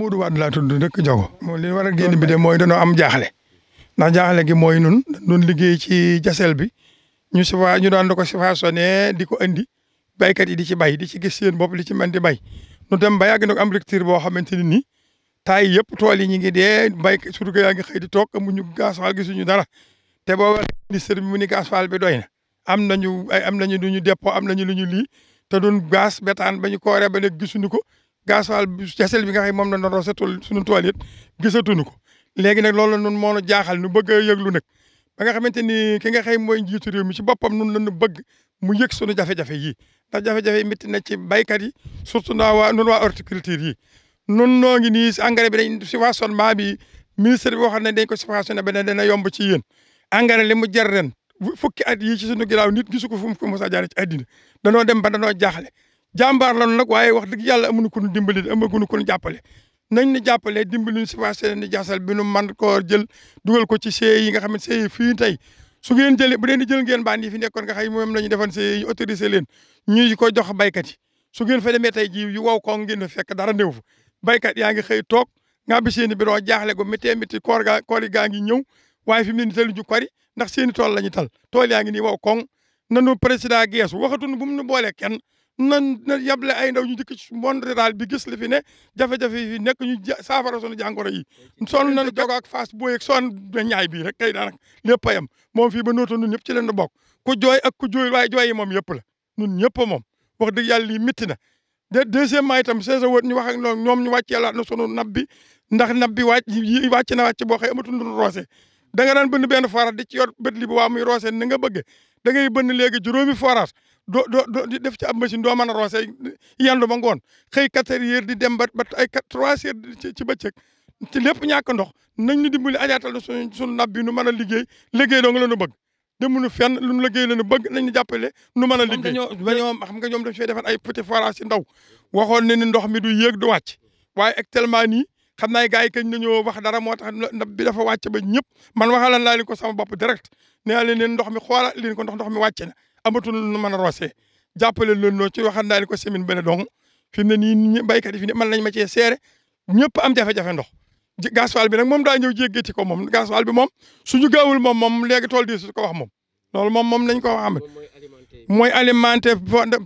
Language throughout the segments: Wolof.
Modou Wade laa tudd dëkk Jogo moo li war a génn bi de mooy dañoo am jaaxle ndax jaaxle gi mooy nun doon liggéey ci jasel bi ñu daan ko subventionné di ko andi baykat yi di ci bay di ci gis seen bopp li ci mën di bay nu dem ba yàgg nag am rupture boo xamante ni nii taay yëpp tool yi ñu ngi dee bay surga yaa ngi xëy di toog amuñu gasoil gisuñu dara te boo waxee ministre bi mu ni gasoil bi doy na am nañu lu ñu dépôt am nañu lu ñu lii te doon gaz bétaan ba ñu kooree ba léegi gisuñu ko gasoil bi jasel bi nga xam moom la doon roose suñu tool it gisatuñu ko léegi nag loolu nun moo nu jaaxal nu bëgg a yëglu nag ba nga xamante ni ki nga xëy mooy njiitu réew mi ci boppam nun lañu bëgg mu yëg suñu jafe-jafe yi ndax jafe-jafe yi métti na ci baykat yi surtout nun waa horticulture yi nun noo ngi nii engrais bi dañ subventionnement bi ministre bi waxoon ne dañ ko subventionné ba ne dana yomb ci yéen engrais li mu jar ren fukki at yii ci suñu ginnaaw nit gisu ko fu mu ko mos a jaaree ci àddina danoo dem ba danoo jaaxle jàmbaar lañu nag waaye wax dëgg yàlla amuñu ko nu dimbali amaguñu ko nu jàppale nañ ni jàppale dimbali ñu subventionné ni jasal bi nu man koo jël dugal ko ci CIE yi nga xam ne CIE fii tey su ngeen jëlee bu dee di jël ngeen baan yi fi nekkoon nga xëy moom la ñu defoon CIE yi autorisé leen ñuy ko jox baykat yi su ngeen fa demee tey ji yu wow ko ngeen fekk dara néew fa baykat yaa ngi xëy toog nga bi seeni bidon jaaxle ko méttee métti koor yi gaa ngi ñëw waaye fi mu ne nii taluñu kori ndax seeni tool la ñu tal tool yaa ngi nii wow koŋ nanu président geesu waxatuñu bu mu nu boolee kenn na yable ay ndaw ñu dëkk ci monde rural bi gis li fi ne jafe-jafe yi fi nekk ñu saafara sunu jàngoro yi sonn nañu Jogo ak Fass Boye ak sonn ñaay bii rek kay daanaka lépp a yem moom fii ba nooto nun ñëpp ci leen bokk ku jooy ak ku jooy waaye jooy yi moom yëpp la nun ñëpp moom wax dëgg yàlla lii métti na deuxièmement itam saison wër ñu wax ak ñoom ñu wàcceelaat na sunu nab bi ndax nab bi wàcc na wàcc boo xëy amatul lu roose da nga daan bënn benn forage di ci yor bët li bu waa muy roose ni nga bëgge da ngay bënn léegi juróomi forage doo di def ci ab machine doo mën a roose yandu ba ngoon xëy 4 heures di dem ba ay 3 heures ci bëccëg ci lépp ñàkk ndox nañ ñu dimbali ajaatal na suñu nab bi nu mën a liggéey doo nga la ñu bëgg demuñu fenn lu nu liggéey la ñu bëgg nañ ñu jàppale nu mën a liggéey xam nga ñoom dañ fay defar ay petit forage ci ndaw waxoon ne ni ndox mi du yéeg du wàcc waaye actuellement nii xam naa gars yi kañ nañoo wax dara moo tax nab bi dafa wàcc ba ñëpp man waxalan laa leen ko sama bopp direct nee naa leen ndox mi xoolal leen ko ndox mi wàcc na amatul lu mën a roosee jàppale leen noo ci waxal naa leen ko semaine benn dong fi mu ne nii baykat yi fi ne mën nañ ma cee seere ñëpp am jafe-jafe ndox gasoil bi nag moom daa ñëw jéggati ko moom gasoil bi moom suñu gaawul moom léegi tool di su ko wax moom loolu moom lañ ko xam mooy alimenté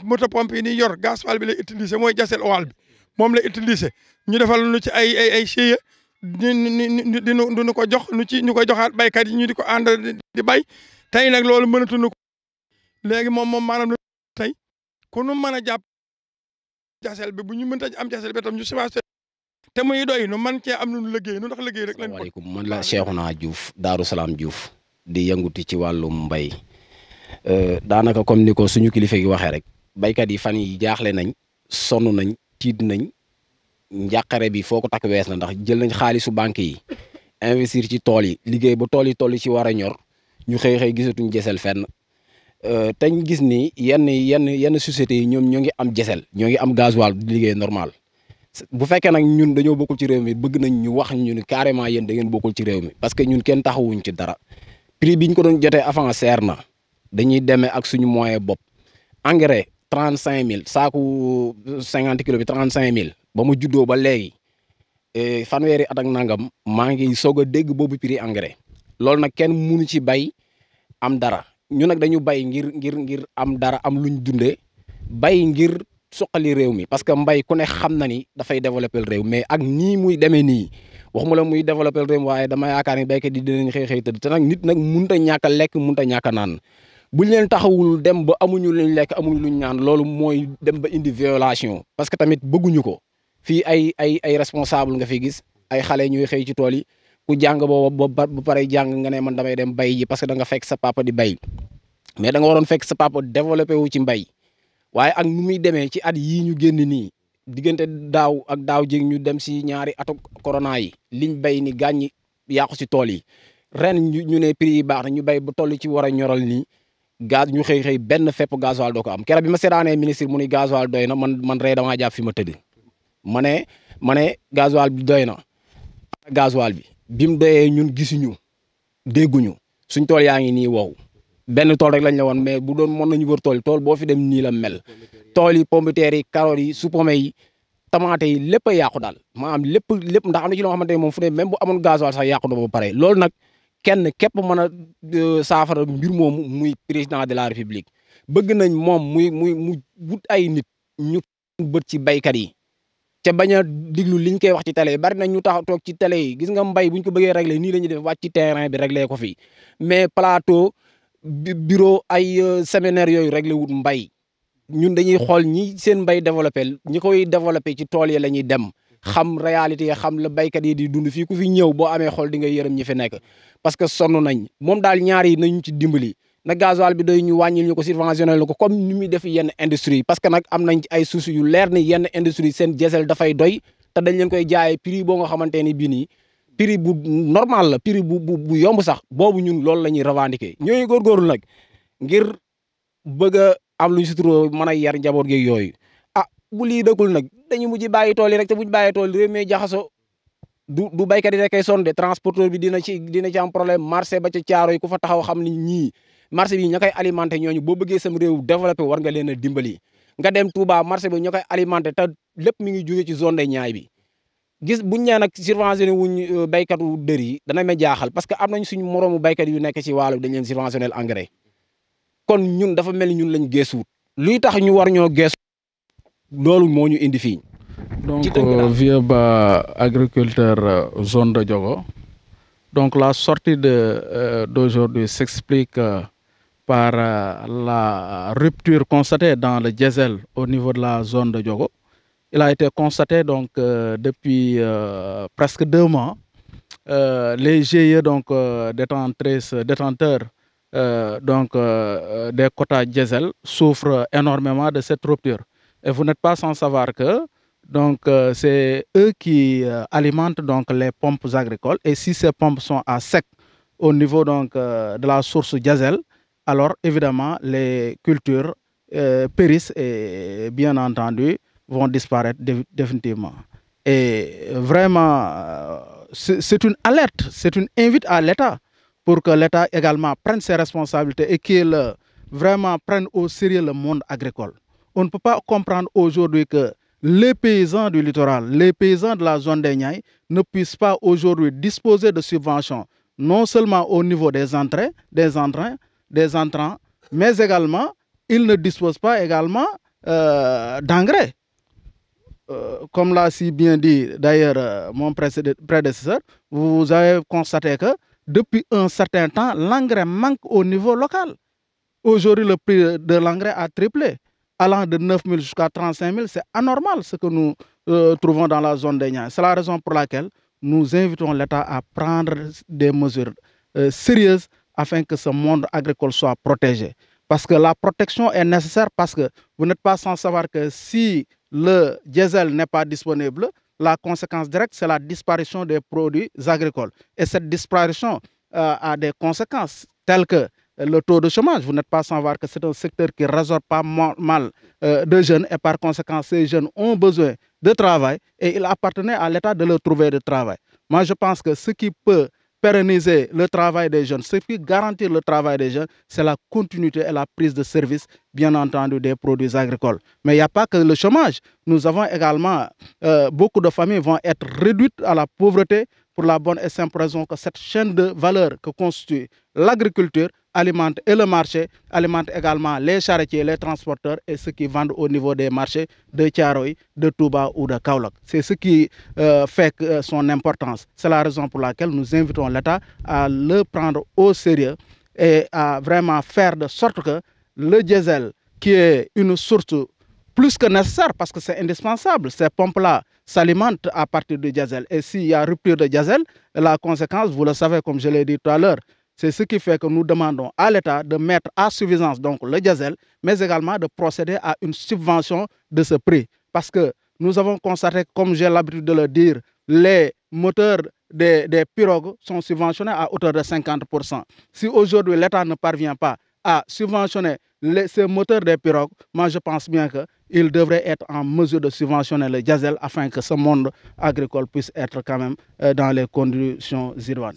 moto pompe yi ni yor gasoil bi lay utiliser mooy jasel oil bi moom lay utiliser ñu defal nu ci ay CIE di ko jox ñu koy joxaat baykat yi ñu di ko ànd di bay tey nag loolu mënatuñu ko léegi moom maanaam tey ku nu mën a jàpp jasel bi bu ñu mënta am jasel bi tam ñu subventionné te muy doy nu man cee am nu liggéey nu ndax liggéey rek lañ. asalaamaaleykum man la Cheikhouna Diouf Daaru Salaam Diouf di yënguti ci wàllum mbay daanaka comme ni ko suñu kilifa gi waxee rek baykat yi fan yi jaaxle nañ sonn nañ tiit nañ njàqare bi foo ko takk wees na ndax jël nañ xaalisu banque yi investir ci tool yi liggéey ba tool yi ci war a ñor ñu xëy gisatuñ jesel fenn teñ gis ni yenn sociétés yi ñoom ñoo ngi am jesel ñoo ngi am gasoil di liggéey normal bu fekkee nag ñun dañoo bokkul ci réew mi bëgg nañ ñu wax ñu ni carrément yéen da ngeen bokkul ci réew mi parce que ñun kenn taxawuñ ci dara prix bi ñu ko doon jotee avant seer na dañuy demee ak suñu moyen bopp engrais 35000 saaku 50 kilos bi 35000 ba mu juddoo ba léegi fanweeri at ak nangam maa ngi soog a dégg boobu prix engrais loolu nag kenn mënu ci bay am dara ñu nag dañu bay ngir am dara am luñ dundee bay ngir suqali réew mi parce que mbay ku ne xam na ni dafay développer réew mais ak nii muy demee nii waxuma la muy développer réew waaye dama yaakaar ni béykat yi dinañ xëy tëdd te nag nit nag mënut a ñàkk a lekk mënut a ñàkk a naan buñ leen taxawul dem ba amuñu luñ lekk amuñu luñ naan loolu mooy dem ba indi violation parce que tamit bëgguñu ko fii ay responsable nga fi gis ay xale ñuy xëy ci tool yi ku jàng ba pare jàng nga ne man damay dem bay ji parce que da nga fekk sa papa di bay mais da nga waroon fekk sa papa développé wu ci mbay waaye ak nu muy demee ci at yii ñu génn nii diggante daaw ak daaw jéeg ñu dem si ñaari atu corona yi liñ bay ni gàññi yàqu si tool yi ren ñu ne prix yi baax na ñu bay ba toll ci war a ñoral nii gaz ñu xëy benn fépp gasoil doo ko am keroog bi ma seetaanee ministre mu ni gasoil doy na man ree damaa jàpp fi ma tëdd ma ne gasoil bi doy na gasoil bi mu doyee ñun gisuñu dégguñu suñ tool yaa ngi nii wow benn tool rek lañ la woon mais bu doon mën nañu wër tool boo fi dem nii la mel tool yi pomme de terre yi carottes yi supame yi tamaate yi lépp a yàqu daal maanaam lépp ndax am na ci loo xamante ne moom fu ne même bu amoon gasoil sax yàqu na ba pare loolu nag kenn képp mën a saafara mbir moomu muy président de la république bëgg nañ moom mu wut ay nit ñu bët ci baykat yi te bañ a diglu liñ koy wax ci télé yi bari nañ ñu tax toog ci télé yi gis nga mbay buñ ko bëggee régler nii la ñuy def wàcc ci terrain bi régler ko fii mais plateau bureau ay séminaire yooyu régler wut mbay ñun dañuy xool ñi seen mbay développé ñi koy développé ci tool yi la ñuy dem xam réalité yi xam la baykat yi di dund fii ku fi ñëw boo amee xool di nga yërëm ñi fi nekk parce que sonn nañ moom daal ñaar yi nañu ci dimbali na gasoil bi doy ñu wàññil ñu ko subventionnel ko comme ni muy def yenn industrie parce que nag am nañ ay sources yu leer ni yenn industrie seen diesel dafay doy te dañ leen koy jaayee prix boo nga xamante ni bii nii prix bu normal la prix bu yomb sax boobu ñun loolu la ñuy revendiquer ñooñu góorgóorlu nag ngir bëgg a am luñ suturoo mën a yar njaboot geeg yooyu bu lii dëkkul nag dañu mujj bàyyi tool yi rek te buñ bàyyi tool yi réew mi jaxaso du béykat yi rek kay sonn de transporteur bi dina ci am problème marché ba ca caaro yi ku fa taxaw xam ni ñii marché bi ña koy alimenté ñooñu boo bëggee sam réew développé war nga leen a dimbali nga dem Touba marché bi ña koy alimenté te lépp mi ngi jóge ci zone de Niayes bi gis buñ ñee nag subventionné wuñ béykatu dër yi dana ma jaaxal parce que am nañ suñu moroomu béykat yu nekk ci wàllu dañ leen subventionné engrais kon ñun dafa mel ni ñun lañ geesuwut luy tax ñu war ñoo geesu loolu moo ñu indi fii. Donc Vieux Ba, agriculteur zone de Diogo. Donc la sortie d'aujourd'hui s'explique par la rupture constatée dans le diesel au niveau de la zone de Diogo. Il a été constaté donc depuis presque 2 mois. Les GIE donc détenteurs des quotas diesel souffrent énormément de cette rupture. Et vous n'êtes pas sans savoir que donc c'est eux qui alimentent donc les pompes agricoles. Et si ces pompes sont à sec au niveau donc de la source diesel, alors évidemment les cultures périssent et bien entendu vont disparaître définitivement. Et vraiment, c'est une alerte, c'est une invite à l'État pour que l'État également prenne ses responsabilités et qu'il vraiment prenne au sérieux le monde agricole. On ne peut pas comprendre aujourd'hui que les paysans du littoral, les paysans de la zone des Niayes ne puissent pas aujourd'hui disposer de subventions, non seulement au niveau des entrants, mais également, ils ne disposent pas également d'engrais. Comme l'a si bien dit d'ailleurs mon prédécesseur, vous avez constaté que depuis un certain temps, l'engrais manque au niveau local. Aujourd'hui, le prix de l'engrais a triplé, allant de 9 000 jusqu'à 35 000. C'est anormal ce que nous trouvons dans la zone des Niayes. C'est la raison pour laquelle nous invitons l'État à prendre des mesures sérieuses afin que ce monde agricole soit protégé. Parce que la protection est nécessaire, parce que vous n'êtes pas sans savoir que si le diesel n'est pas disponible, la conséquence directe, c'est la disparition des produits agricoles. Et cette disparition a des conséquences telles que le taux de chômage. Vous n'êtes pas sans voir que c'est un secteur qui résorbe pas mal de jeunes, et par conséquent, ces jeunes ont besoin de travail et il appartenait à l'État de leur trouver du travail. Moi, je pense que ce qui peut pérenniser le travail des jeunes, ce qui garantit le travail des jeunes, c'est la continuité et la prise de service, bien entendu, des produits agricoles. Mais il n'y a pas que le chômage. Nous avons également, beaucoup de familles vont être réduites à la pauvreté pour la bonne et simple raison que cette chaîne de valeur que constitue l'agriculture alimente et le marché, alimente également les charretiers, les transporteurs et ceux qui vendent au niveau des marchés de Thiaroye, de Touba ou de Kaolack. C'est ce qui fait son importance. C'est la raison pour laquelle nous invitons l'État à le prendre au sérieux et à vraiment faire de sorte que le diesel, qui est une source plus que nécessaire parce que c'est indispensable, ces pompes-là s'alimentent à partir du diesel. Et s'il y a rupture de diesel, la conséquence, vous le savez comme je l'ai dit tout à l'heure, c'est ce qui fait que nous demandons à l'État de mettre à suffisance donc le diesel, mais également de procéder à une subvention de ce prix. Parce que nous avons constaté, comme j'ai l'habitude de le dire, les moteurs des pirogues sont subventionnés à hauteur de 50%. Si aujourd'hui l'État ne parvient pas à subventionner ces moteurs des pirogues, moi je pense bien qu'il devrait être en mesure de subventionner le diesel afin que ce monde agricole puisse être quand même dans les conditions idoines.